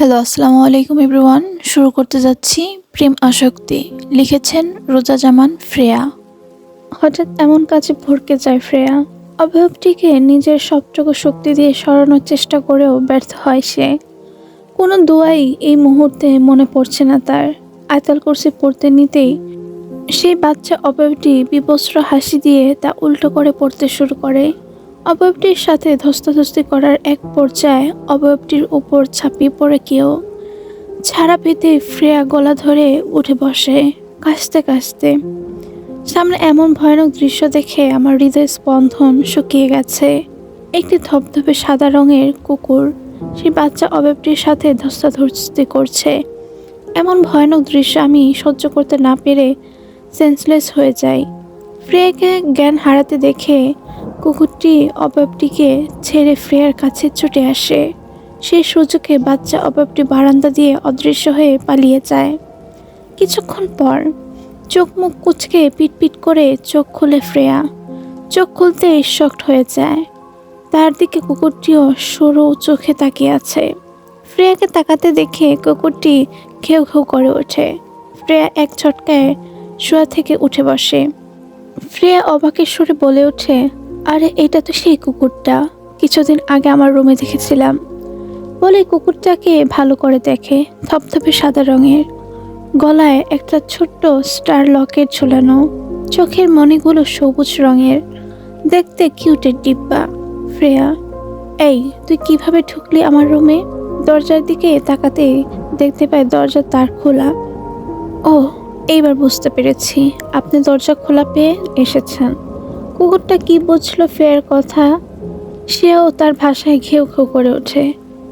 Hello, আসসালামু আলাইকুম everyone. শুরু করতে যাচ্ছি প্রেম আসক্তি। লিখেছেন রোজা জামান ফ্রেয়া। হঠাৎ এমন কাজে ভড়কে যায় ফ্রেয়া। অবয়বটিকে নিজের সবটুকু শক্তি দিয়ে সরানোর চেষ্টা করেও ব্যর্থ হয় সে। কোনো দোয়াই এই মুহূর্তে মনে পড়ছে না তার। আয়াতুল কুরসি পড়তে নিতেই সেই বাচ্চা অবয়বটি বিবস্ত্র হাসি দিয়ে তা উল্টো করে পড়তে শুরু করে। অবয়বটির সাথে ধস্তাধস্তি করার এক পর্যায়ে অবয়বটির উপর ঝাঁপিয়ে পড়ে কেউ। ছাড়া পেতে ফ্রেয়া গলা ধরে উঠে বসে, কাশতে কাশতে। সামনে এমন ভয়ানক দৃশ্য দেখে আমার হৃদয় স্পন্দন শুকিয়ে গেছে। একটি ধবধবে সাদা রঙের কুকুর সেই বাচ্চা অবয়বটির সাথে ধস্তাধস্তি করছে। এমন ভয়ানক দৃশ্য আমি সহ্য করতে না পেরে সেন্সলেস হয়ে যাই। ফ্রেয়াকে জ্ঞান হারাতে দেখে কুকুরটি অবয়বটিকে ছেড়ে ফ্রেয়ার কাছে ছুটে আসে। সেই সুযোগে বাচ্চা অবয়বটি বারান্দা দিয়ে অদৃশ্য হয়ে পালিয়ে যায়। কিছুক্ষণ পর চোখ মুখ কুঁচকে পিটপিট করে চোখ খুলে ফ্রেয়া। চোখ খুলতেই শকড হয়ে যায়। তার দিকে কুকুরটিও সরু চোখে তাকিয়ে আছে। ফ্রেয়াকে তাকাতে দেখে কুকুরটি ঘেউ ঘেউ করে ওঠে। ফ্রেয়া এক ঝটকায় শোয়া থেকে উঠে বসে। ফ্রেয়া অবাকের সুরে বলে ওঠে, আরে এটা তো সেই কুকুরটা, কিছুদিন আগে আমার রুমে দেখেছিলাম। বলে কুকুরটাকে ভালো করে দেখে। ধপধপে সাদা রঙের, গলায় একটা ছোট্ট স্টার লকেট ঝুলানো, চোখের মণিগুলো সবুজ রঙের, দেখতে কিউটের ডিব্বা। ফ্রেয়া, এই তুই কিভাবে ঢুকলি আমার রুমে? দরজার দিকে তাকাতে দেখতে পাই দরজার তার খোলা। ও, এইবার বুঝতে পেরেছি, আপনি দরজা খোলা পেয়ে এসেছেন। কুকুরটা কি বুঝলো ফ্রেয়ার কথা? সেও তার ভাষায় ঘেউ ঘেউ করে ওঠে।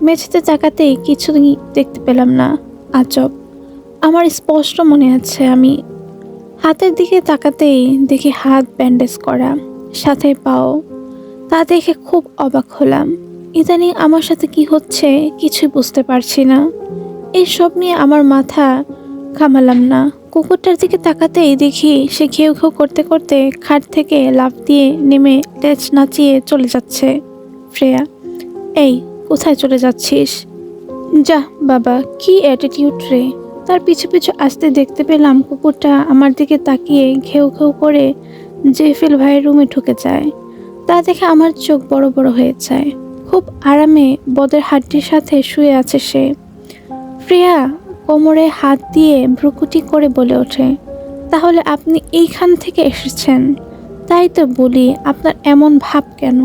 মেঝেতে তাকাতেই কিছু দেখতে পেলাম না। আজব, আমার স্পষ্ট মনে আছে আমি হাতের দিকে তাকাতেই দেখি হাত ব্যান্ডেজ করা, সাথে পাও। তা দেখে খুব অবাক হলাম। ইদানিং আমার সাথে কি হচ্ছে কিছুই বুঝতে পারছি না। এইসব নিয়ে আমার মাথা ঘামালাম না। কুকুরটার দিকে তাকাতেই দেখি সে ঘেউ ঘেউ করতে করতে খাট থেকে লাফ দিয়ে নেমে লেজ নাচিয়ে চলে যাচ্ছে। ফ্রেয়া, এই কোথায় চলে যাচ্ছিস? যা বাবা, কি অ্যাটিটিউড রে। তার পিছু পিছু আসতে দেখতে পেলাম কুকুরটা আমার দিকে তাকিয়ে ঘেউ ঘেউ করে জেফিল ভাইয়ের রুমে ঢুকে যায়। তা দেখে আমার চোখ বড় বড় হয়ে যায়। খুব আরামে বদের হাড্ডির সাথে শুয়ে আছে সে। ফ্রেয়া কোমরে হাত দিয়ে ভ্রুকুটি করে বলে ওঠে, তাহলে আপনি এইখান থেকে এসেছেন? তাই তো বলি, আপনার এমন ভাব কেন?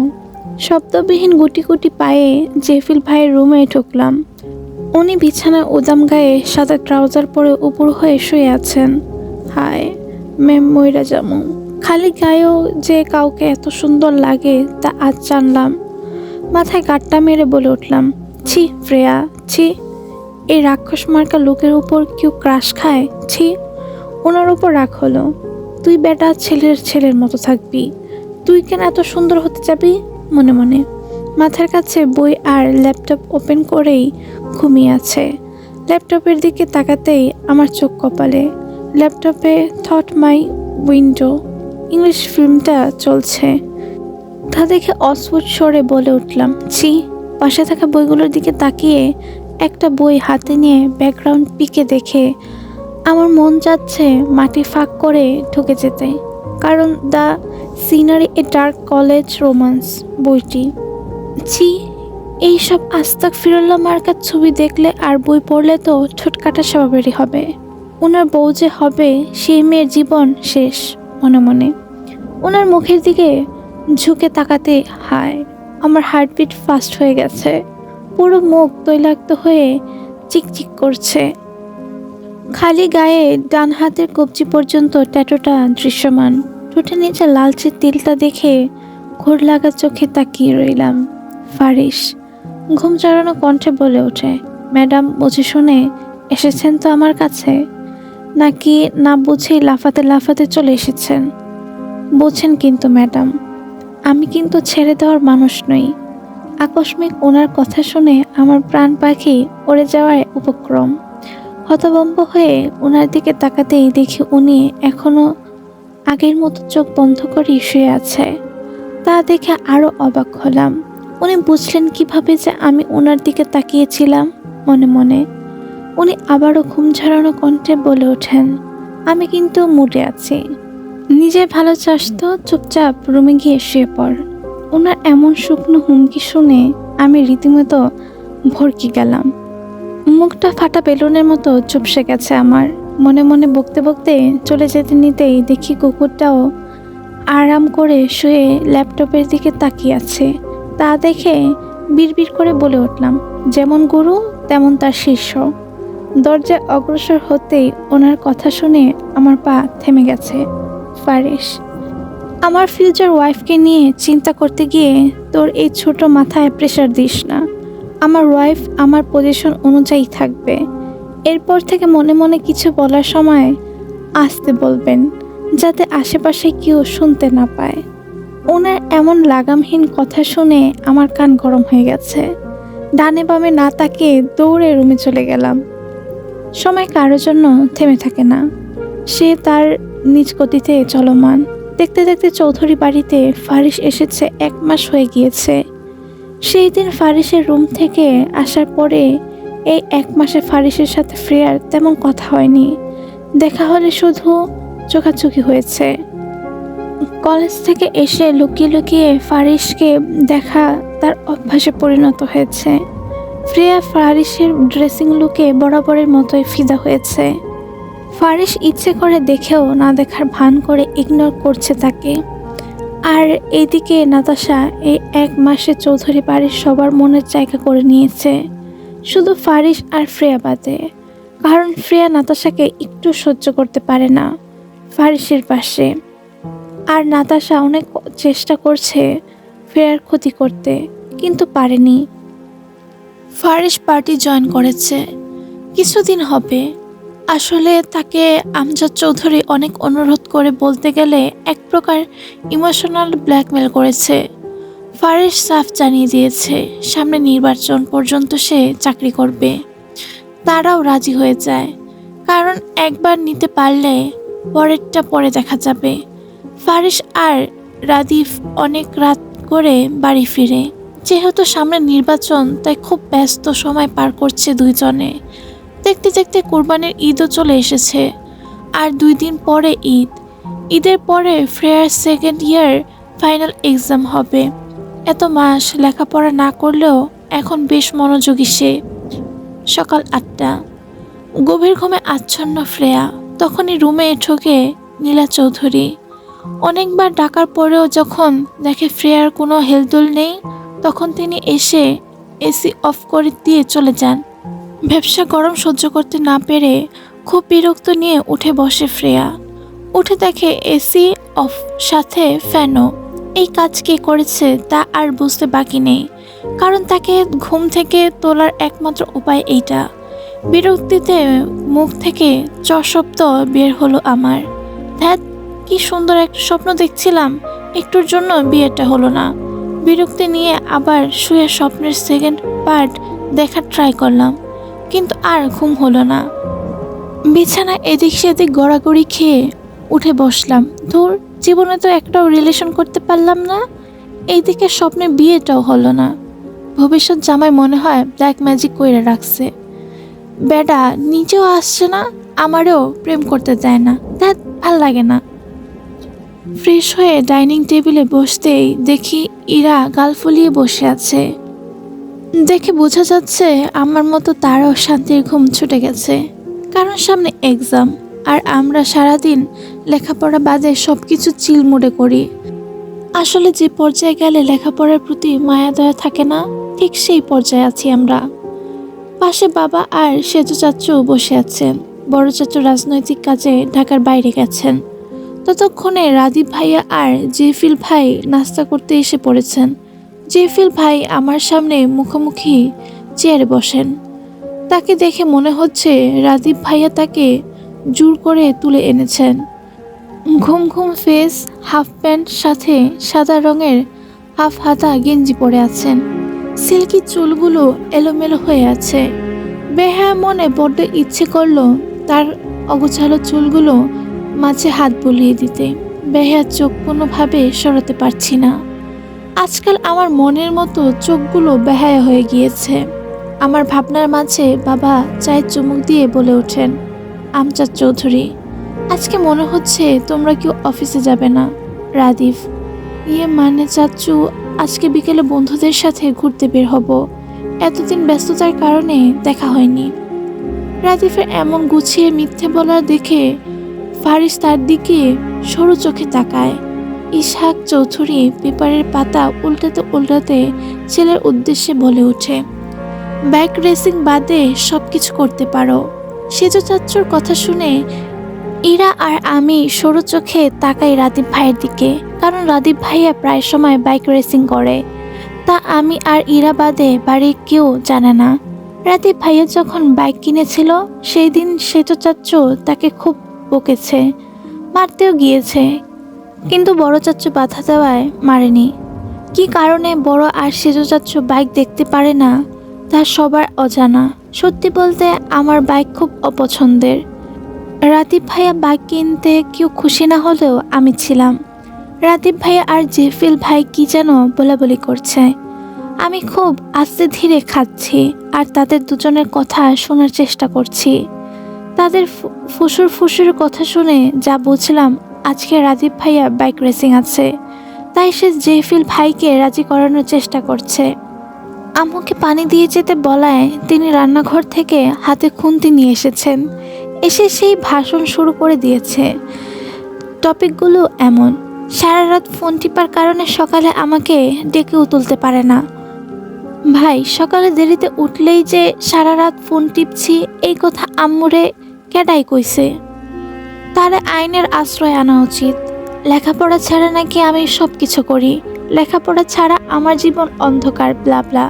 শব্দবিহীন গুটি গুটি পায়ে জেফিল ভাইয়ের রুমে ঢুকলাম। উনি বিছানায় উদাম গায়ে সাদা ট্রাউজার পরে উপর হয়ে শুয়ে আছেন। হায়, ম্যাম মইরা জামু। খালি গায়েও যে কাউকে এত সুন্দর লাগে তা আজ জানলাম। মাথায় গাট্টা মেরে বলে উঠলাম, ছি ফ্রেয়া, ছি। এই রাক্ষস মার্কা লোকের উপর কেউ ক্রাশ খায়? ছি। ওনার উপর রাগ হলো। তুই বেটা ছেলের মতো থাকবি, তুই কেন এত সুন্দর হতে যাবি? মনে মনে মাথার কাছে বই আর ল্যাপটপ ওপেন করেই ঘুমিয়ে আছে। ল্যাপটপের দিকে তাকাতেই আমার চোখ কপালে। ল্যাপটপে থট মাই উইন্ডো ইংলিশ ফিল্মটা চলছে। তা দেখে অস্ফুট স্বরে বলে উঠলাম, ছি। পাশে থাকা বইগুলোর দিকে তাকিয়ে একটা বই হাতে নিয়ে ব্যাকগ্রাউন্ড পিকে দেখে আমার মন যাচ্ছে মাটি ফাঁক করে ঢুকে যেতে। কারণ the scenery a dark college romance বইটি। ছি, এইসব আস্তাক ফিরুল্লাহ মার্কার ছবি দেখলে আর বই পড়লে তো ঠোঁট কাটা স্বভাবেরই হবে। ওনার বউ যে হবে সেই মেয়ের জীবন শেষ। মনে মনে ওনার মুখের দিকে ঝুঁকে তাকাতে হায়, আমার হার্টবিট ফাস্ট হয়ে গেছে। পুরো মুখ তৈলাক্ত হয়ে চিকচিক করছে। খালি গায়ে ডান হাতের কবজি পর্যন্ত ট্যাটুটা দৃশ্যমান। ঠোঁটের নিচে লালচে তিলটা দেখে ঘোর লাগা চোখে তাকিয়ে রইলাম। ফারিস ঘুম চড়ানো কণ্ঠে বলে ওঠে, ম্যাডাম বুঝে শুনে এসেছেন তো আমার কাছে? নাকি না বুঝেই লাফাতে লাফাতে চলে এসেছেন? বুঝেন কিন্তু ম্যাডাম, আমি কিন্তু ছেড়ে দেওয়ার মানুষ নই। আকস্মিক ওনার কথা শুনে আমার প্রাণ পাখি উড়ে যাওয়ার উপক্রম। হতভম্ব হয়ে ওনার দিকে তাকাতেই দেখি উনি এখনো আগের মতো চোখ বন্ধ করে শুয়ে আছে। তা দেখে আরো অবাক হলাম। উনি বুঝলেন কিভাবে যে আমি ওনার দিকে তাকিয়েছিলাম? মনে মনে। উনি আবারও ঘুম ঝাড়ানো কণ্ঠে বলে ওঠেন, আমি কিন্তু মুডে আছি। নিজের ভালো চাস তো চুপচাপ রুমে গিয়ে শুয়ে পড়। ওনার এমন শুকনো হুমকি শুনে আমি রীতিমতো ভরকে গেলাম। মুখটা ফাটা বেলুনের মতো চুপসে গেছে আমার। মনে মনে বকতে বকতে চলে যেতে নিতেই দেখি কুকুরটাও আরাম করে শুয়ে ল্যাপটপের দিকে তাকিয়ে আছে। তা দেখে বিড়বিড় করে বলে উঠলাম, যেমন গুরু তেমন তার শিষ্য। দরজায় অগ্রসর হতেই ওনার কথা শুনে আমার পা থেমে গেছে। ফারিস, আমার ফিউচার ওয়াইফকে নিয়ে চিন্তা করতে গিয়ে তোর এই ছোট মাথায় প্রেশার দিস না। আমার ওয়াইফ আমার পজিশন অনুযায়ী থাকবে। এরপর থেকে মনে মনে কিছু বলার সময় আস্তে বলবেন, যাতে আশেপাশে কেউ শুনতে না পায়। ওনার এমন লাগামহীন কথা শুনে আমার কান গরম হয়ে গেছে। ডানে বামে না তাকিয়ে দৌড়ে রুমে চলে গেলাম। সময় কারোর জন্য থেমে থাকে না, সে তার নিজ গতিতে চলমান। দেখতে দেখতে চৌধুরী বাড়িতে ফারিস এসেছে 1 মাস হয়ে গিয়েছে। সেই দিন ফারিসের রুম থেকে আসার পরে এই 1 মাসে ফারিসের সাথে ফ্রেয়ার তেমন কথা হয়নি। দেখা হলে শুধু চোখাচোখি হয়েছে। কলেজ থেকে এসে লুকিয়ে লুকিয়ে ফারিসকে দেখা তার অভ্যাসে পরিণত হয়েছে। ফ্রেয়া ফারিসের ড্রেসিং লুকে বরাবরের মতোই ফিদা হয়েছে। ফারিস ইচ্ছে করে দেখেও না দেখার ভান করে ইগনোর করছে তাকে। আর এইদিকে নাতাশা এই 1 মাসে চৌধুরী বাড়ির সবার মনের জায়গা করে নিয়েছে, শুধু ফারিস আর ফ্রেয়া বাদে। কারণ ফ্রেয়া নাতাশাকে একটু সহ্য করতে পারে না ফারিসের পাশে। আর নাতাশা অনেক চেষ্টা করছে ফ্রেয়ার ক্ষতি করতে, কিন্তু পারেনি। ফারিস পার্টি জয়েন করেছে কিছুদিন হবে। আসলে তাকে আমজাদ চৌধুরী অনেক অনুরোধ করে, বলতে গেলে এক প্রকার ইমোশনাল ব্ল্যাকমেল করেছে। ফারিস সাফ জানিয়ে দিয়েছে সামনে নির্বাচন পর্যন্ত সে চাকরি করবে। তারাও রাজি হয়ে যায়, কারণ একবার নিতে পারলে পরেরটা পরে দেখা যাবে। ফারিস আর রাদিফ অনেক রাত করে বাড়ি ফিরে। যেহেতু সামনে নির্বাচন, তাই খুব ব্যস্ত সময় পার করছে দুইজনে। দেখতে দেখতে কোরবানির ঈদও চলে এসেছে, আর 2 দিন পরে ঈদ। ঈদের পরে fair 2nd year final exam হবে। এত মাস লেখাপড়া না করলেও এখন বেশ মনোযোগী সে। সকাল 8টা, গভীর ঘুমে আচ্ছন্ন ফ্রেয়া। তখনই রুমে ঢোকে নীলা চৌধুরী। অনেকবার ডাকার পরেও যখন দেখে ফ্রেয়ার কোনো হেলদোল নেই, তখন তিনি এসে এসি অফ করে দিয়ে চলে যান। ব্যবসা গরম সহ্য করতে না পেরে খুব বিরক্ত নিয়ে উঠে বসে ফ্রেয়া। উঠে দেখে এসি অফ, সাথে ফ্যানও। এই কাজ কে করেছে তা আর বুঝতে বাকি নেই, কারণ তাকে ঘুম থেকে তোলার একমাত্র উপায় এইটা। বিরক্তিতে মুখ থেকে শব্দ বের হলো আমার। ধ্যাত, কি সুন্দর একটা স্বপ্ন দেখছিলাম, একটুর জন্য বিয়েটা হলো না। বিরক্তি নিয়ে আবার শুয়ে স্বপ্নের 2nd পার্ট দেখার ট্রাই করলাম, কিন্তু আর ঘুম হলো না। বিছানায় এদিক সেদিক গড়াগড়ি খেয়ে উঠে বসলাম। ধুর, জীবনে তো একটাও রিলেশন করতে পারলাম না। এইদিকে স্বপ্নে বিয়েটাও হলো না। ভবিষ্যৎ জামাই মনে হয় ব্ল্যাক ম্যাজিক কইরা রাখছে। বেডা নিজেও আসছে না, আমারও প্রেম করতে দেয় না। ধ্যাত, ভাল লাগে না। ফ্রেশ হয়ে ডাইনিং টেবিলে বসতেই দেখি ইরা গাল ফুলিয়ে বসে আছে। দেখে বোঝা যাচ্ছে আমার মতো তারও শান্তির ঘুম ছুটে গেছে, কারণ সামনে এক্সাম। আর আমরা সারাদিন লেখাপড়া বাদে সবকিছু চিলমুড়ে করি। আসলে যে পর্যায়ে গেলে লেখাপড়ার প্রতি মায়া দয়া থাকে না, ঠিক সেই পর্যায়ে আছি আমরা। পাশে বাবা আর সেজু চাচু বসে আছেন। বড় চাচু রাজনৈতিক কাজে ঢাকার বাইরে গেছেন। ততক্ষণে রাদীপ ভাইয়া আর জেফিল ভাই নাস্তা করতে এসে পড়েছেন। জেফিল ভাই আমার সামনে মুখোমুখি চেয়ারে বসেন। তাকে দেখে মনে হচ্ছে রাদীপ ভাইয়া তাকে জোর করে তুলে এনেছেন। ঘুম ঘুম ফেস, হাফ প্যান্ট সাথে সাদা রঙের হাফ হাতা গেঞ্জি পরে আছেন। সিল্কি চুলগুলো এলোমেলো হয়ে আছে। বেহায়া মনে বড্ড ইচ্ছে করলো তার অগোছালো চুলগুলো মাঝে হাত বুলিয়ে দিতে। বেহায়া চোখ কোনোভাবে সরাতে পারছি না। আজকাল আমার মনের মতো চোখগুলো বেহায়া হয়ে গিয়েছে। আমার ভাবনার মাঝে বাবা চায়ের চুমুক দিয়ে বলে ওঠেন, আমজাদ চৌধুরী, আজকে মনে হচ্ছে তোমরা কেউ অফিসে যাবে না। রাদিফ, মানে চাচ্চু, আজকে বিকেলে বন্ধুদের সাথে ঘুরতে বের হব। এতদিন ব্যস্ততার কারণে দেখা হয়নি। রাদিফের এমন গুছিয়ে মিথ্যে বলার দেখে ফারিস তার দিকে সরু চোখে তাকায়। ইসহাক চৌধুরী পেপারের পাতা উল্টাতে উল্টাতে ছেলের উদ্দেশ্যে বলে ওঠে, বাইক রেসিং বাদে সব কিছু করতে পারো। সেজ চাচ্চুর কথা শুনে ইরা আর আমি সরু চোখে তাকাই রাদীপ ভাইয়ের দিকে, কারণ রাদীপ ভাইয়া প্রায় সময় বাইক রেসিং করে। তা আমি আর ইরা বাদে বাড়ির কেউ জানে না। রাদীপ ভাইয়া যখন বাইক কিনেছিল সেই দিন সেজ চাচ্চু তাকে খুব বকেছে, মারতেও গিয়েছে, কিন্তু বড় চাচ্চু বাধা দেওয়ায় মারেনি। কি কারণে বড় আর সেজ চাচ্চু বাইক দেখতে পারে না তা সবার অজানা। সত্যি বলতে আমার বাইক খুব অপছন্দের। রাদীপ ভাইয়া বাইক কিনতে কেউ খুশি না হলেও আমি ছিলাম। রাদীপ ভাইয়া আর জেফিল ভাই কি যেন বলাবলি করছে। আমি খুব আস্তে ধীরে খাচ্ছি আর তাদের দুজনের কথা শোনার চেষ্টা করছি। তাদের ফুসুর কথা শুনে যা বুঝলাম, আজকে রাদীপ ভাইয়া বাইক রেসিং আছে, তাই সে জেফিল ভাইকে রাজি করানোর চেষ্টা করছে। আম্মুকে পানি দিয়ে যেতে বলায় তিনি রান্নাঘর থেকে হাতে খুন্তি নিয়ে এসেছেন। এসে সেই ভাষণ শুরু করে দিয়েছে। টপিকগুলো এমন, সারা রাত ফোন টিপার কারণে সকালে আমাকে ডেকেও তুলতে পারে না। ভাই, সকালে দেরিতে উঠলেই যে সারা রাত ফোন টিপছি এই কথা আম্মুরে কেডাই কইছে। তারে আইনের আশ্রয় আনা উচিত। লেখাপড়া ছাড়া নাকি আমি সব কিছু করি, লেখাপড়া ছাড়া আমার জীবন অন্ধকার, ব্লাবলা।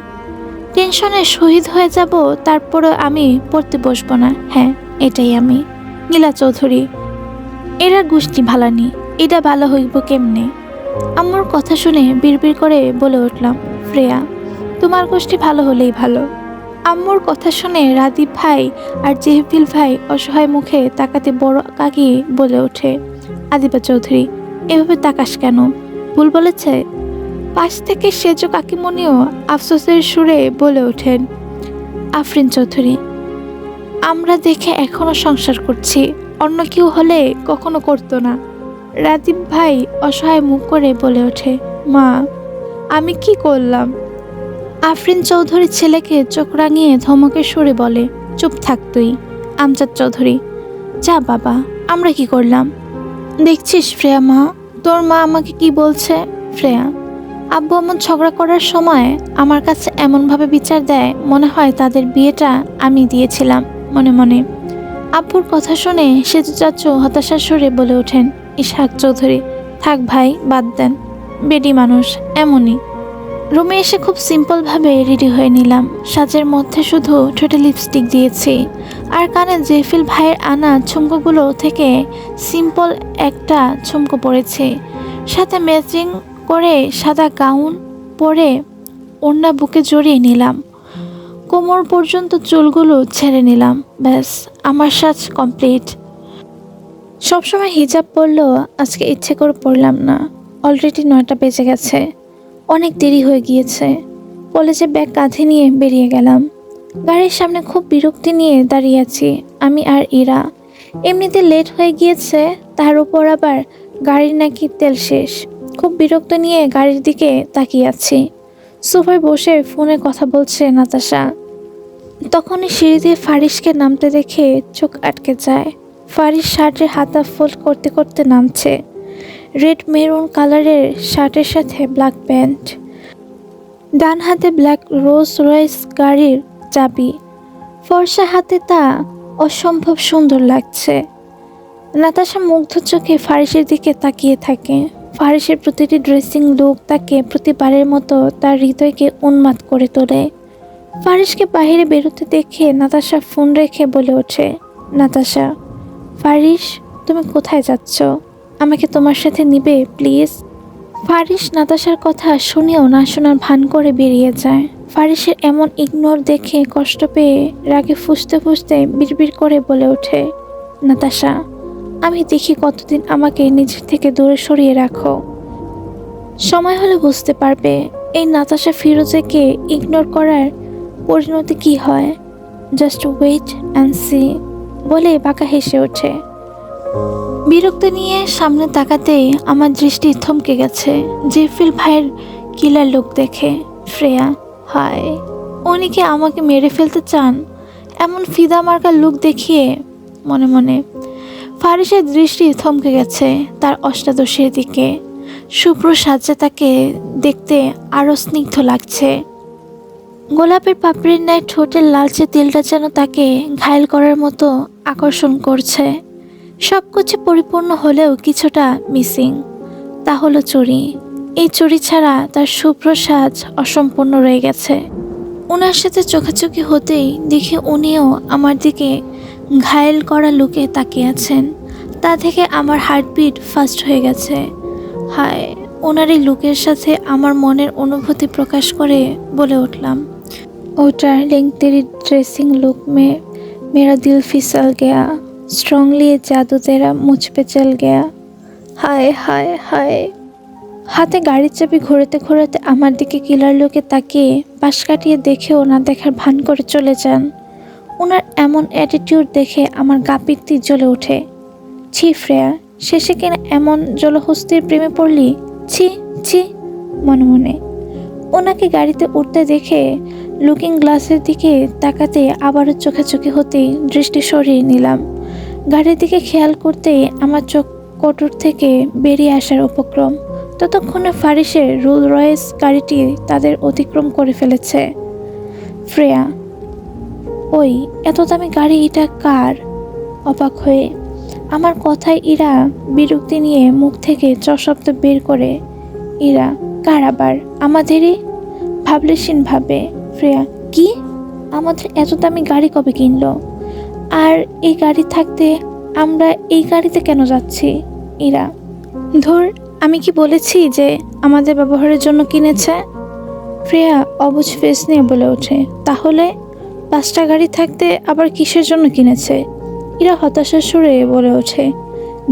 টেনশনে শহীদ হয়ে যাব, তারপরেও আমি পড়তে বসবো না। হ্যাঁ, এটাই আমি, নীলা চৌধুরী। এরা গোষ্ঠী ভালানি, এটা ভালো হইব কেমনে? আম্মুর কথা শুনে বিড়বিড় করে বলে উঠলাম, শ্রেয়া, তোমার গোষ্ঠী ভালো হলেই ভালো। আম্মুর কথা শুনে রাদীপ ভাই আর জেহফিল ভাই অসহায় মুখে তাকাতে বড় কাকি বলে ওঠে, আদিবা চৌধুরী, এভাবে তাকাস কেন? ভুল বলেছে? পাশ থেকে সেজ কাকিমণিও আফসোসের সুরে বলে ওঠেন, আফরিন চৌধুরী, আমরা দেখে এখনো সংসার করছি, অন্য কেউ হলে কখনো করতো না। রাদীপ ভাই অসহায় মুখ করে বলে ওঠে, মা, আমি কি করলাম? আফরিন চৌধুরী ছেলেকে চোখ রাঙিয়ে ধমকের সুরে বলে, চুপ থাক তুই। আমজাদ চৌধুরী, যা বাবা, আমরা কি করলাম? দেখছিস শ্রেয়া মা, তোর মা আমাকে কি বলছে? শ্রেয়া, আব্বু এমন ঝগড়া করার সময় আমার কাছে এমনভাবে বিচার দেয়, মনে হয় তাদের বিয়েটা আমি দিয়েছিলাম মনে মনে। আব্বুর কথা শুনে সেজ চাচ্চু হতাশার সুরে বলে ওঠেন, ইসহাক চৌধুরী, থাক ভাই, বাদ দেন, বেডি মানুষ এমনই। রুমে এসে খুব সিম্পলভাবে রেডি হয়ে নিলাম। সাজের মধ্যে শুধু ঠোঁটে লিপস্টিক দিয়েছি আর কানে জেফিল ভাইয়ের আনা ঝুমকোগুলো থেকে সিম্পল একটা ঝুমকো পরেছি, সাথে ম্যাচিং করে সাদা গাউন পরে ওড়না বুকে জড়িয়ে নিলাম। কোমর পর্যন্ত চুলগুলো ছেড়ে নিলাম। ব্যাস, আমার সাজ কমপ্লিট। সবসময় হিজাব পরলেও আজকে ইচ্ছে করে পরলাম না। অলরেডি 9টা বেজে গেছে, অনেক দেরি হয়ে গিয়েছে। কলেজে ব্যাগ কাঁধে নিয়ে বেরিয়ে গেলাম। গাড়ির সামনে খুব বিরক্তি নিয়ে দাঁড়িয়ে আছি আমি আর ইরা। এমনিতে লেট হয়ে গিয়েছে, তার উপর আবার গাড়ির নাকি তেল শেষ। খুব বিরক্ত নিয়ে গাড়ির দিকে তাকিয়ে আছি। সোফায় বসে ফোনে কথা বলছে নাতাশা। তখনই সিঁড়ি দিয়ে ফারিসকে নামতে দেখে চোখ আটকে যায়। ফারিস শার্টের হাতা ফোল্ড করতে করতে নামছে। রেড মেরুন কালারের শার্টের সাথে ব্ল্যাক প্যান্ট, ডান হাতে ব্ল্যাক রোজ রয়েস গাড়ির চাবি। ফর্সা হাতে তা অসম্ভব সুন্দর লাগছে। নাতাশা মুগ্ধ চোখে ফারিসের দিকে তাকিয়ে থাকে। ফারিসের প্রতিটি ড্রেসিং লুক তাকে প্রতিবারের মতো তার হৃদয়কে উন্মাদ করে তোলে। ফারিসকে বাইরে বেরোতে দেখে নাতাশা ফোন রেখে বলে ওঠে, নাতাশা, ফারিস, তুমি কোথায় যাচ্ছ? আমাকে তোমার সাথে নিবে প্লিজ? ফারিস নাতাশার কথা শুনেও না শোনার ভান করে বেরিয়ে যায়। ফারিসের এমন ইগনোর দেখে কষ্ট পেয়ে রাগে ফুঁসতে ফুঁসতে বিড়বিড় করে বলে ওঠে, নাতাশা, আমি দেখি কতদিন আমাকে নিজের থেকে দূরে সরিয়ে রাখো। সময় হলে বুঝতে পারবে এই নাতাশা ফিরোজেকে ইগনোর করার পরিণতি কি হয়। জাস্ট ওয়েট অ্যান্ড সি বলে বাঁকা হেসে ওঠে। বিরক্তি নিয়ে সামনে তাকাতেই আমার দৃষ্টি থমকে গেছে জেফিল ভাইয়ের কিলার লুক দেখে। ফ্রেয়া, হায়, উনি কি আমাকে মেরে ফেলতে চান? এমন ফিদা মার্কা লুক দেখিয়ে। মনে মনে ফারিসের দৃষ্টি থমকে গেছে তার অষ্টাদশের দিকে। শুভ্র সাজে তাকে দেখতে আরও স্নিগ্ধ লাগছে। গোলাপের পাপড়ির ন্যায় ঠোঁটের লালচে তেলটা যেন তাকে ঘায়েল করার মতো আকর্ষণ করছে। সব কিছু পরিপূর্ণ হলেও কিছুটা মিসিং, তা হলো চুড়ি। এই চুড়ি ছাড়া তার শুভ্র সাজ অসম্পূর্ণ রয়ে গেছে। ওনার সাথে চোখাচোখি হতেই দেখি উনিও আমার দিকে ঘায়েল করা লুকে তাকিয়ে আছেন। তা থেকে আমার হার্টবিট ফাস্ট হয়ে গেছে। হায়, ওনার এই লুকের সাথে আমার মনের অনুভূতি প্রকাশ করে বলে উঠলাম, ও डार्लिंग तेरी ड्रेसिंग लुक में मेरा दिल फिसल गया, स्ट्रांगली जादू तेरा मुझ पे चल गया। हाय हाय हाय। হাতে গাড়ির চাবি ঘোরাতে ঘোরাতে আমার দিকে কিলার লোকে তাকিয়ে পাশ কাটিয়ে দেখেও না দেখার ভান করে চলে যান। ওনার এমন অ্যাটিটিউড দেখে আমার গা পিত্তি জ্বলে ওঠে। ছি ফ্রেয়া, শেষে কিনা এমন জলহস্তির প্রেমে পড়লি। ছি ছি মনে মনে। ওনাকে গাড়িতে উঠতে দেখে লুকিং গ্লাসের দিকে তাকাতে আবারও চোখাচোখি হতেই দৃষ্টি সরিয়ে নিলাম। গাড়ির দিকে খেয়াল করতেই আমার চোখ কোটর থেকে বেরিয়ে আসার উপক্রম। ততক্ষণে ফারিসের রোল রয়েস গাড়িটি তাদের অতিক্রম করে ফেলেছে। ফ্রেয়া, ওই এত দামি গাড়ি এটা কার? অবাক হয়ে আমার কথায় ইরা বিরক্তি নিয়ে মুখ থেকে শব্দ বের করে। ইরা, কার আবার? আমাদেরই। ভাবলেশীন ভাবে। ফ্রেয়া, কি? আমাদের এত দামি গাড়ি কবে কিনলো? আর এই গাড়ি থাকতে আমরা এই গাড়িতে কেন যাচ্ছি? ইরা, ধর, আমি কি বলেছি যে আমাদের ব্যবহারের জন্য কিনেছে? ফ্রেয়া অবুঝ ফেস নিয়ে বলে ওঠে, তাহলে 5টা গাড়ি থাকতে আবার কিসের জন্য কিনেছে? ইরা হতাশার সুরে বলে ওঠে,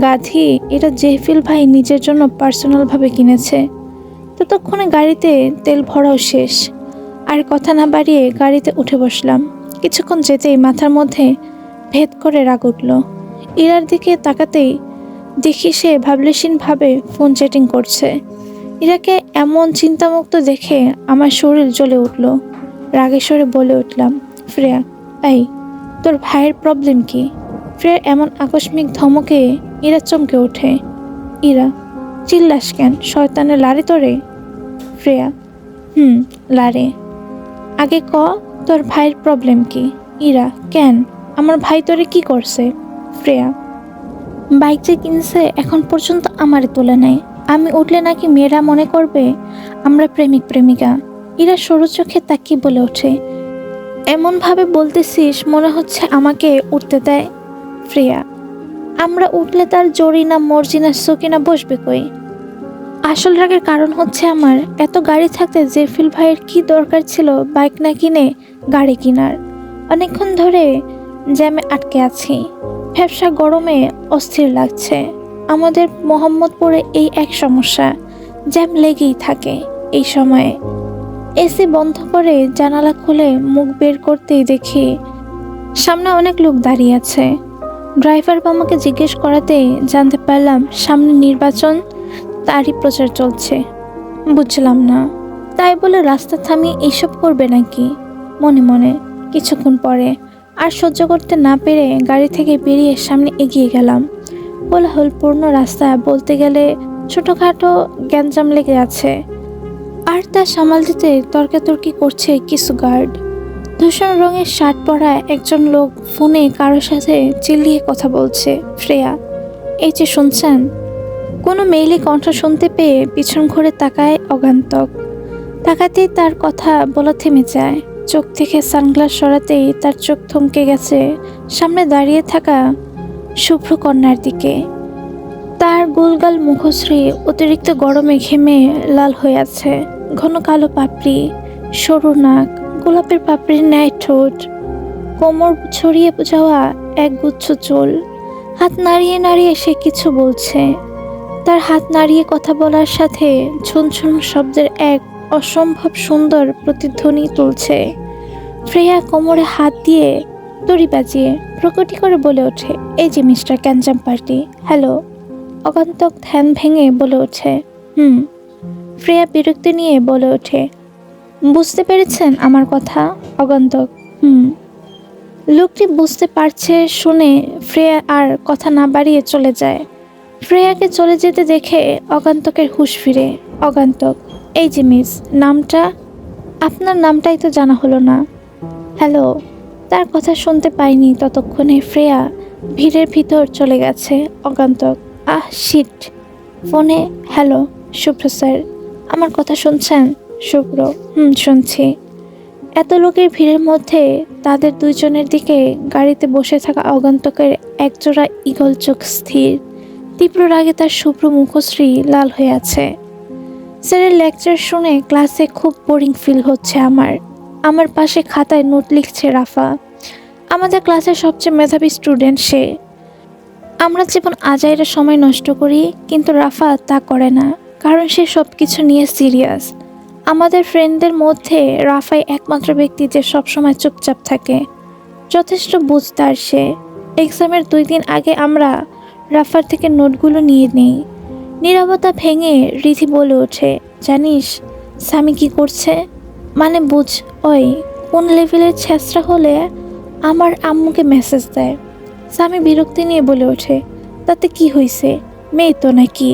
গাধি, এটা জেফিল ভাই নিজের জন্য পার্সোনালভাবে কিনেছে। ততক্ষণে গাড়িতে তেল ভরাও শেষ। আর কথা না বাড়িয়ে গাড়িতে উঠে বসলাম। কিছুক্ষণ যেতেই মাথার মধ্যে ভেদ করে রাগ উঠল। ইরার দিকে তাকাতেই দেখি সে ভাবলেশীনভাবে ফোন চ্যাটিং করছে। ইরাকে এমন চিন্তামুক্ত দেখে আমার শরীর জ্বলে উঠল। রাগের স্বরে বলে উঠলাম, ফ্রেয়া, এই তোর ভাইয়ের প্রবলেম কি? ফ্রেয়ার এমন আকস্মিক ধমকে ইরা চমকে ওঠে। ইরা, চিল্লাস কেন? শয়তানের লারে তোরে? ফ্রেয়া, লারে। আগে ক, তোর ভাইয়ের প্রবলেম কি? ইরা, কেন? আমার ভাই তোরে কি করছে? ফ্রেয়া, বাইক যে কিনছে এখন পর্যন্ত আমারে তোলে নাই। আমি উঠলে নাকি মেয়েরা মনে করবে আমরা প্রেমিক প্রেমিকা। ইরা সরু চোখে তাকিয়ে বলে ওঠে, এমনভাবে বলতেছিস মনে হচ্ছে আমাকে উঠতে দেয়। ফ্রেয়া, আমরা উঠলে তার জরিনা মর্জিনা সকিনা বসবে কই? আসল রাগের কারণ হচ্ছে আমার এত গাড়ি থাকতে জেফিল ভাইয়ের কি দরকার ছিল বাইক না কিনে গাড়ি কেনার? অনেকক্ষণ ধরে জ্যামে আটকে আছি। ব্যবসা গরমে অস্থির লাগছে। আমাদের মোহাম্মদপুরে এই এক সমস্যা, জ্যাম লেগেই থাকে এই সময়ে। এসি বন্ধ করে জানালা খুলে মুখ বের করতেই দেখি সামনে অনেক লোক দাঁড়িয়ে আছে। ড্রাইভার আমাকে জিজ্ঞেস করাতেই জানতে পারলাম সামনে নির্বাচন, তারই প্রচার চলছে। বুঝলাম না, তাই বলে রাস্তা থামিয়ে এইসব করবে নাকি? মনে মনে কিছুক্ষণ পরে আর সহ্য করতে না পেরে গাড়ি থেকে বেরিয়ে সামনে এগিয়ে গেলাম। কোলাহলপূর্ণ রাস্তা বলতে গেলে ছোটোখাটো গ্যাঞ্জাম লেগে আছে, আর তা সামাল দিতে তর্কাতর্কি করছে কিছু গার্ড। ধূসর রঙের শার্ট পরা একজন লোক ফোনে কারোর সাথে চিল্লিয়ে কথা বলছে। ফ্রেয়া, এই যে শুনছেন? কোনো মেইলি কণ্ঠ শুনতে পেয়ে পিছন ঘুরে তাকায় অগান্তক। তাকাতেই তার কথা বলা থেমে যায়। চোখ থেকে সানগ্লাস সরাতেই তার চোখ থমকে গেছে সামনে দাঁড়িয়ে থাকা শুভ্র কন্যার দিকে। তার গোলগাল মুখশ্রী অতিরিক্ত গরমে ঘেমে লাল হয়ে আছে। ঘন কালো পাপড়ি, সরু নাক, গোলাপের পাপড়ির ন্যায় ঠোঁট, কোমর ছড়িয়ে যাওয়া এক গুচ্ছ চুল। হাত নাড়িয়ে নাড়িয়ে সে কিছু বলছে। তার হাত নাড়িয়ে কথা বলার সাথে ঝুনঝুন শব্দের এক অসম্ভব সুন্দর প্রতিধ্বনি তুলছে। ফ্রেয়া কোমরে হাত দিয়ে দড়ি বাজিয়ে প্রকটি করে বলে ওঠে, এই যে মিস্টার ক্যাঞ্চাম পার্টি, হ্যালো। অগন্তক ধ্যান ভেঙে বলে ওঠে, হুম। ফ্রেয়া বিরক্তি নিয়ে বলে ওঠে, বুঝতে পেরেছেন আমার কথা? অগন্তক, হুম। লোকটি বুঝতে পারছে শুনে ফ্রেয়া আর কথা না বাড়িয়ে চলে যায়। ফ্রেয়াকে চলে যেতে দেখে অগন্তকের হুঁশ ফিরে। অগন্তক, এই যে মিস, নামটা? আপনার নামটাই তো জানা হলো না। হ্যালো। তার কথা শুনতে পাইনি ততক্ষণে ফ্রেয়া ভিড়ের ভিতর চলে গেছে। অগন্তক, আহ শিট। ফোনে, হ্যালো শুভ্র স্যার, আমার কথা শুনছেন? শুভ্র, শুনছি। এত লোকের ভিড়ের মধ্যে তাদের দুইজনের দিকে গাড়িতে বসে থাকা অগন্তকের একজোড়া ঈগল চোখ স্থির। তীব্র রাগে তার শুভ্র মুখশ্রী লাল হয়ে আছে। স্যারের লেকচার শুনে ক্লাসে খুব বোরিং ফিল হচ্ছে আমার। আমার পাশে খাতায় নোট লিখছে রাফা, আমাদের ক্লাসের সবচেয়ে মেধাবী স্টুডেন্ট সে। আমরা যেমন আজাইরা সময় নষ্ট করি, কিন্তু রাফা তা করে না, কারণ সে সব কিছু নিয়ে সিরিয়াস। আমাদের ফ্রেন্ডদের মধ্যে রাফাই একমাত্র ব্যক্তি যে সবসময় চুপচাপ থাকে। যথেষ্ট বুঝদার সে। এক্সামের 2 দিন আগে আমরা রাফার থেকে নোটগুলো নিয়ে নিই। নীরবতা ভেঙে রিধি বলে ওঠে, জানিস স্বামী কি করছে? মানে বুঝ, ওই কোন লেভেলের ছেঁচড়া হলে আমার আম্মুকে মেসেজ দেয়। স্বামী বিরক্তি নিয়ে বলে ওঠে, তাতে কি হয়েছে, মেয়ে তো নাকি?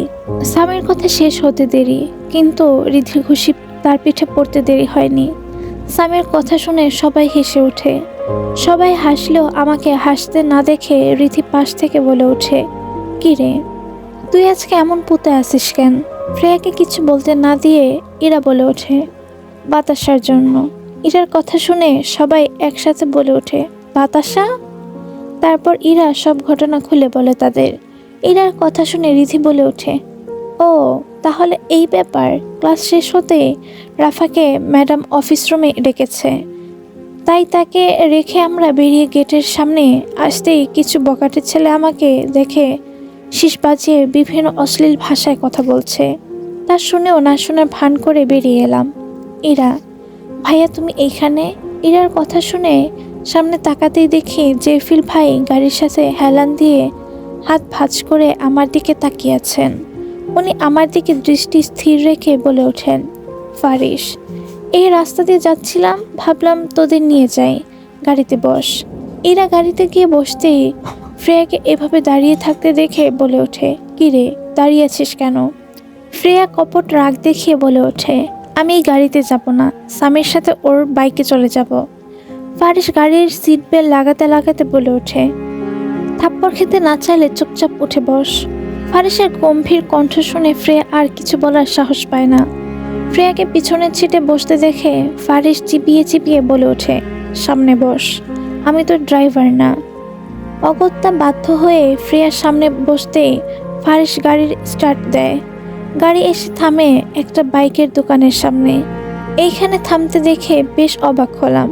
স্বামীর কথা শেষ হতে দেরি, কিন্তু রিধির খুশি তার পিঠে পড়তে দেরি হয়নি। স্বামীর কথা শুনে সবাই হেসে ওঠে। সবাই হাসলেও আমাকে হাসতে না দেখে রিধি পাশ থেকে বলে ওঠে, কি রে, তুই আজকে এমন পুঁতে আসিস কেন? ফ্রেয়াকে কিছু বলতে না দিয়ে ইরা বলে ওঠে, বাতাসার জন্য। ইরার কথা শুনে সবাই একসাথে বলে ওঠে, বাতাসা? তারপর ইরা সব ঘটনা খুলে বলে তাদের। ইরার কথা শুনে রিধি বলে ওঠে, ও তাহলে এই ব্যাপার। ক্লাস শেষ হতে রাফাকে ম্যাডাম অফিস রুমে ডেকেছে, তাই তাকে রেখে আমরা বেরিয়ে গেটের সামনে আসতেই কিছু বকাটে ছেলে আমাকে দেখে শীষ বাজিয়ে বিভিন্ন অশ্লীল ভাষায় কথা বলছে। তা শুনেও না শোনার ভান করে বেরিয়ে এলাম। ইরা, ভাইয়া তুমি এইখানে? ইরার কথা শুনে সামনে তাকাতেই দেখি জেফিল ভাই গাড়ির সাথে হেলান দিয়ে হাত ভাঁজ করে আমার দিকে তাকিয়ে আছেন। উনি আমার দিকে দৃষ্টি স্থির রেখে বলে ওঠেন, ফারিস, এই রাস্তা দিয়ে যাচ্ছিলাম, ভাবলাম তোদের নিয়ে যাই, গাড়িতে বস। ইরা গাড়িতে গিয়ে বসতেই ফ্রেয়াকে এভাবে দাঁড়িয়ে থাকতে দেখে বলে ওঠে, কিরে দাঁড়িয়ে আছিস কেন? ফ্রেয়া কপট রাগ দেখিয়ে বলে ওঠে, আমি এই গাড়িতে যাব না, স্বামীর সাথে ওর বাইকে চলে যাব। ফারিস গাড়ির সিট বেল্ট লাগাতে লাগাতে বলে ওঠে, থাপ্পড় খেতে না চাইলে চুপচাপ উঠে বস। ফারিসের গম্ভীর কণ্ঠ শুনে ফ্রেয়া আর কিছু বলার সাহস পায় না। ফ্রেয়াকে পিছনের সিটে বসতে দেখে ফারিস চিপিয়ে চিপিয়ে বলে ওঠে, সামনে বস, আমি তো ড্রাইভার না। অগত্যা বাধ্য হয়ে ফ্রেয়ার সামনে বসতেই ফারিস গাড়ির স্টার্ট দেয়। গাড়ি এসে থামে একটা বাইকের দোকানের সামনে। এইখানে থামতে দেখে বেশ অবাক হলাম।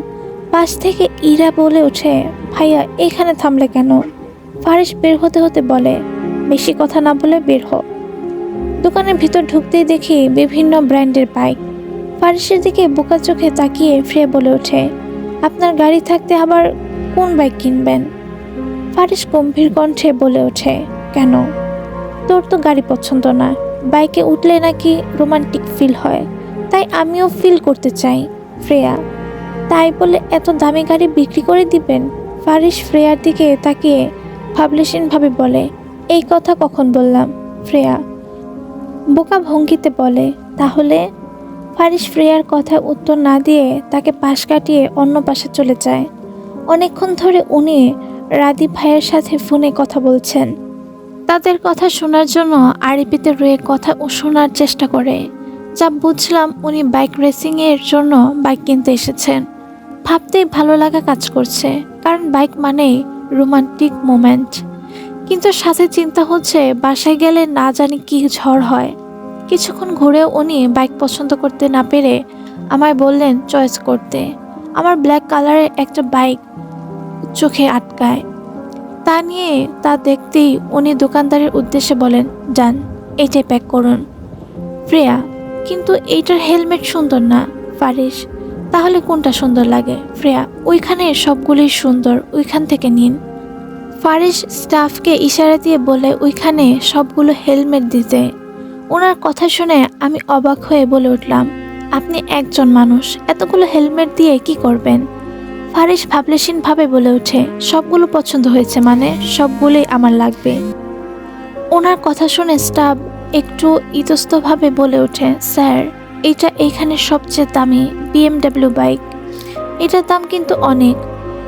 পাশ থেকে ইরা বলে ওঠে, ভাইয়া এখানে থামলে কেন? ফারিস বের হতে হতে বলে, বেশি কথা না বলে বের হ। দোকানের ভিতর ঢুকতেই দেখি বিভিন্ন ব্র্যান্ডের বাইক। ফারিসের দিকে বোকা চোখে তাকিয়ে ফ্রেয়া বলে ওঠে, আপনার গাড়ি থাকতে আবার কোন বাইক কিনবেন? ফারিস গম্ভীর কণ্ঠে বলে ওঠে, কেন? তোর তো গাড়ি পছন্দ না, বাইকে উঠলে নাকি রোমান্টিক ফিল হয়, তাই আমিও ফিল করতে চাই। ফ্রেয়া, তাই বলে এত দামি গাড়ি বিক্রি করে দিবেন? ফারিস ফ্রেয়ার দিকে তাকিয়ে ভাবলেশীনভাবে বলে, এই কথা কখন বললাম? ফ্রেয়া বোকা ভঙ্গিতে বলে, তাহলে? ফারিস ফ্রেয়ার কথা উত্তর না দিয়ে তাকে পাশ কাটিয়ে অন্য পাশে চলে যায়। অনেকক্ষণ ধরে উনি রাদীপ ভাইয়ের সাথে ফোনে কথা বলছেন। তাদের কথা শোনার জন্য আরবিতে রয়ে কথা শোনার চেষ্টা করে। যা বুঝলাম উনি বাইক রেসিংয়ের জন্য বাইক কিনতে এসেছেন। ভাবতেই ভালো লাগা কাজ করছে, কারণ বাইক মানেই রোমান্টিক মোমেন্ট। কিন্তু সাথে চিন্তা হচ্ছে বাসায় গেলে না জানি কি ঝড় হয়। কিছুক্ষণ ঘুরেও উনি বাইক পছন্দ করতে না পেরে আমায় বললেন চয়েস করতে। আমার ব্ল্যাক কালারের একটা বাইক চোখে আটকায়। তা নিয়ে তা দেখতেই উনি দোকানদারের উদ্দেশ্যে বলেন, যান এইটাই প্যাক করুন। ফ্রেয়া, কিন্তু এইটার হেলমেট সুন্দর না। ফারিস, তাহলে কোনটা সুন্দর লাগে? ফ্রেয়া, ওইখানে সবগুলোই সুন্দর, ওইখান থেকে নিন। ফারিস স্টাফকে ইশারা দিয়ে বলে ওইখানে সবগুলো হেলমেট দিতে। ওনার কথা শুনে আমি অবাক হয়ে বলে উঠলাম, আপনি একজন মানুষ, এতগুলো হেলমেট দিয়ে কি করবেন? ফারিস ভাবলেশীনভাবে বলে ওঠে, সবগুলো পছন্দ হয়েছে, মানে সবগুলোই আমার লাগবে। ওনার কথা শুনে স্টাফ একটু ইতস্তভাবে বলে ওঠে, স্যার, এটা এইখানে সবচেয়ে দামি BMW বাইক, এটার দাম কিন্তু অনেক।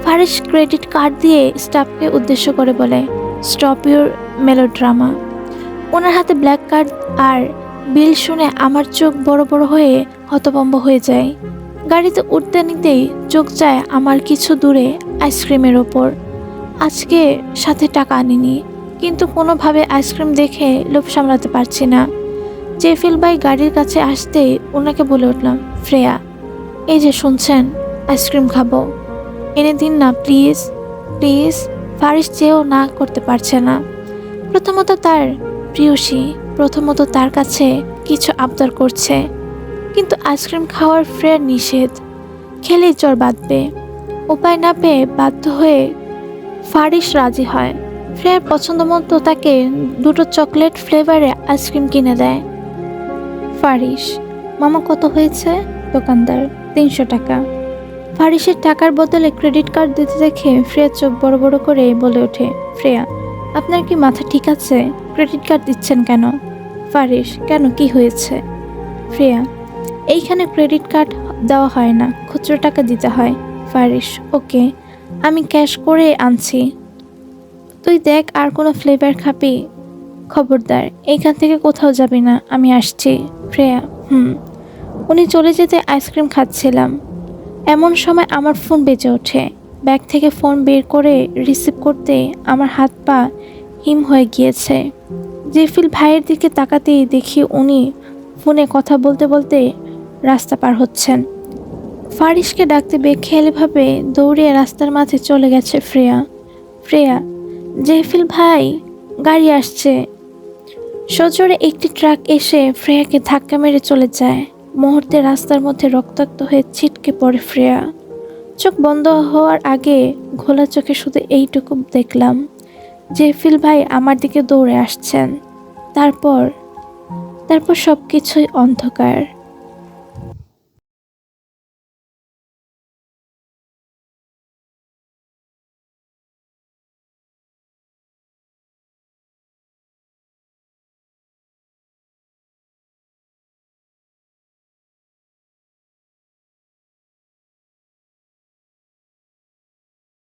ফারিস ক্রেডিট কার্ড দিয়ে স্টাফকে উদ্দেশ্য করে বলে, স্টপ ইউর মেলোড্রামা। ওনার হাতে ব্ল্যাক কার্ড আর বিল শুনে আমার চোখ বড় বড় হয়ে হতভম্ব হয়ে যায়। গাড়িতে উঠতে নিতেই চোখ যায় আমার কিছু দূরে আইসক্রিমের ওপর। আজকে সাথে টাকা আনিনি, কিন্তু কোনোভাবে আইসক্রিম দেখে লোভ সামলাতে পারছি না। জেফিল ভাই গাড়ির কাছে আসতেই ওনাকে বলে উঠলাম, ফ্রেয়া, এই যে শুনছেন, আইসক্রিম খাবো, এনে দিন না প্লিজ প্লিজ। ফারিস চেয়েও না করতে পারছে না। প্রথমত তার প্রিয়সী, প্রথমত তার কাছে কিছু আবদার করছে, কিন্তু আইসক্রিম খাওয়ার ফ্রেয়ার নিষেধ, খেলেই জ্বর বাঁধবে। উপায় না পেয়ে বাধ্য হয়ে ফারিস রাজি হয়। ফ্রেয়ার পছন্দ মতো তাকে 2টো চকলেট ফ্লেভারে আইসক্রিম কিনে দেয়। ফারিস, মামা কত হয়েছে? দোকানদার, 300 টাকা। ফারিসের টাকার বদলে ক্রেডিট কার্ড দিতে দেখে ফ্রেয়া চোখ বড় বড় করে বলে ওঠে, ফ্রেয়া, আপনার কি মাথা ঠিক আছে? ক্রেডিট কার্ড দিচ্ছেন কেন? ফারিস, কেন, কি হয়েছে? ফ্রেয়া, এইখানে ক্রেডিট কার্ড দেওয়া হয় না, খুচরো টাকা দিতে হয়। ফারিস, ওকে, আমি ক্যাশ করে আনছি, তুই দেখ আর কোনো ফ্লেভার খাবি? খবরদার এইখান থেকে কোথাও যাবি না, আমি আসছি। ফ্রেয়া, উনি চলে যেতে আইসক্রিম খাচ্ছিলাম, এমন সময় আমার ফোন বেজে ওঠে। ব্যাগ থেকে ফোন বের করে রিসিভ করতে আমার হাত পা হিম হয়ে গিয়েছে। জেফিল ভাইয়ের দিকে তাকাতেই দেখি উনি ফোনে কথা বলতে বলতে রাস্তা পার হচ্ছেন। ফারিসকে ডাকতে বেখেয়ালিভাবে দৌড়িয়ে রাস্তার মাঝে চলে গেছে ফ্রেয়া। ফ্রেয়া, জেফিল ভাই, গাড়ি আসছে। সজোরে একটি ট্রাক এসে ফ্রেয়াকে ধাক্কা মেরে চলে যায়। মুহূর্তে রাস্তার মধ্যে রক্তাক্ত হয়ে ছিটকে পড়ে ফ্রেয়া। চোখ বন্ধ হওয়ার আগে ঘোলা চোখে শুধু এইটুকু দেখলাম, জেফিল ভাই আমার দিকে দৌড়ে আসছেন। তারপর সব কিছুই অন্ধকার।